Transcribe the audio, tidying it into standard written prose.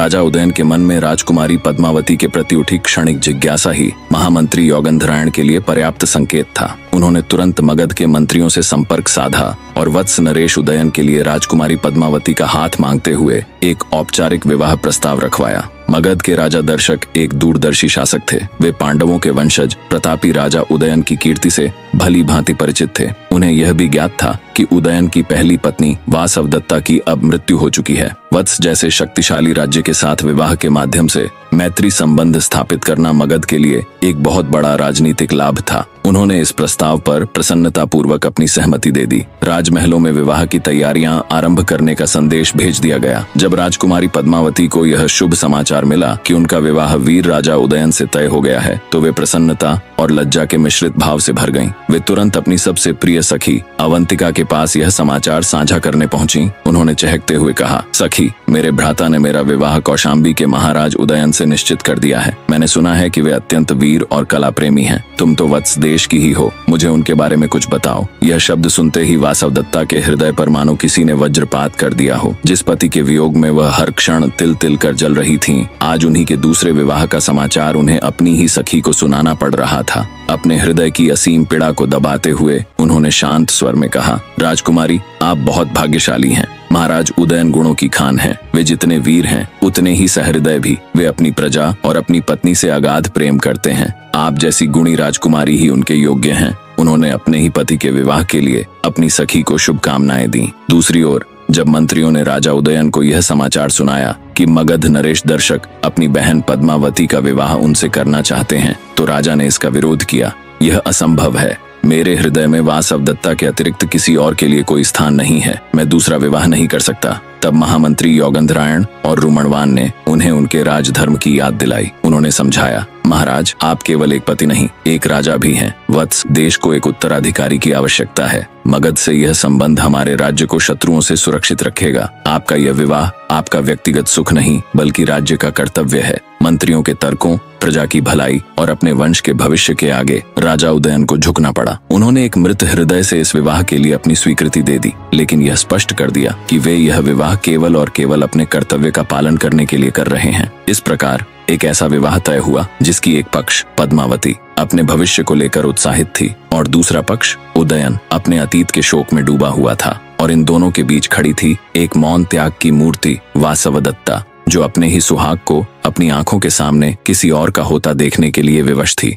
राजा उदयन के मन में राजकुमारी पद्मावती के प्रति उठी क्षणिक जिज्ञासा ही महामंत्री योगेंद्रायण के लिए पर्याप्त संकेत था। उन्होंने तुरंत मगध के मंत्रियों से संपर्क साधा और वत्स नरेश उदयन के लिए राजकुमारी पद्मावती का हाथ मांगते हुए एक औपचारिक विवाह प्रस्ताव रखवाया। मगध के राजा दर्शक एक दूरदर्शी शासक थे। वे पांडवों के वंशज प्रतापी राजा उदयन की कीर्ति से भली भांति परिचित थे। उन्हें यह भी ज्ञात था कि उदयन की पहली पत्नी वासवदत्ता की अब मृत्यु हो चुकी है। वत्स जैसे शक्तिशाली राज्य के साथ विवाह के माध्यम से मैत्री संबंध स्थापित करना मगध के लिए एक बहुत बड़ा राजनीतिक लाभ था। उन्होंने इस प्रस्ताव पर प्रसन्नता पूर्वक अपनी सहमति दे दी। राजमहलों में विवाह की तैयारियां आरंभ करने का संदेश भेज दिया गया। जब राजकुमारी पद्मावती को यह शुभ समाचार मिला कि उनका विवाह वीर राजा उदयन से तय हो गया है, तो वे प्रसन्नता और लज्जा के मिश्रित भाव से भर गईं। वे तुरंत अपनी सबसे प्रिय सखी अवंतिका के पास यह समाचार साझा करने पहुंची। उन्होंने चहकते हुए कहा, सखी, मेरे भ्राता ने मेरा विवाह कौशाम्बी के महाराज उदयन से निश्चित कर दिया है। मैंने सुना है कि वे अत्यंत वीर और कला प्रेमी हैं। तुम तो वत्स देश की ही हो, मुझे उनके बारे में कुछ बताओ। यह शब्द सुनते ही वासवदत्ता के हृदय पर मानो किसी ने वज्रपात कर दिया हो। जिस पति के वियोग में वह हर क्षण तिल तिल कर जल रही थीं, आज उन्हीं के दूसरे विवाह का समाचार उन्हें अपनी ही सखी को सुनाना पड़ रहा था। अपने हृदय की असीम पीड़ा को दबाते हुए उन्होंने शांत स्वर में कहा, राजकुमारी, आप बहुत भाग्यशाली हैं। महाराज उदयन गुणों की खान हैं। वे जितने वीर हैं उतने ही सहृदय भी। वे अपनी प्रजा और अपनी पत्नी से अगाध प्रेम करते हैं। आप जैसी गुणी राजकुमारी ही उनके योग्य हैं। उन्होंने अपने ही पति के विवाह के लिए अपनी सखी को शुभकामनाएं दी। दूसरी ओर जब मंत्रियों ने राजा उदयन को यह समाचार सुनाया कि मगध नरेश दर्शक अपनी बहन पद्मावती का विवाह उनसे करना चाहते हैं, तो राजा ने इसका विरोध किया। यह असंभव है। मेरे हृदय में वासवदत्ता के अतिरिक्त किसी और के लिए कोई स्थान नहीं है। मैं दूसरा विवाह नहीं कर सकता। तब महामंत्री योगेंद्रायण और रुमणवान ने उन्हें उनके राजधर्म की याद दिलाई। उन्होंने समझाया, महाराज, आप केवल एक पति नहीं, एक राजा भी हैं। वत्स, देश को एक उत्तराधिकारी की आवश्यकता है। मगध से यह संबंध हमारे राज्य को शत्रुओं से सुरक्षित रखेगा। आपका यह विवाह आपका व्यक्तिगत सुख नहीं, बल्कि राज्य का कर्तव्य है। मंत्रियों के तर्कों, प्रजा की भलाई और अपने वंश के भविष्य के आगे राजा उदयन को झुकना पड़ा। उन्होंने एक मृत हृदय से इस विवाह के लिए अपनी स्वीकृति दे दी, लेकिन यह स्पष्ट कर दिया कि वे यह विवाह केवल और केवल अपने कर्तव्य का पालन करने के लिए कर रहे हैं। इस प्रकार एक ऐसा विवाह तय हुआ जिसकी एक पक्ष पद्मावती अपने भविष्य को लेकर उत्साहित थी और दूसरा पक्ष उदयन अपने अतीत के शोक में डूबा हुआ था। और इन दोनों के बीच खड़ी थी एक मौन त्याग की मूर्ति वासवदत्ता, जो अपने ही सुहाग को अपनी आंखों के सामने किसी और का होता देखने के लिए विवश थी।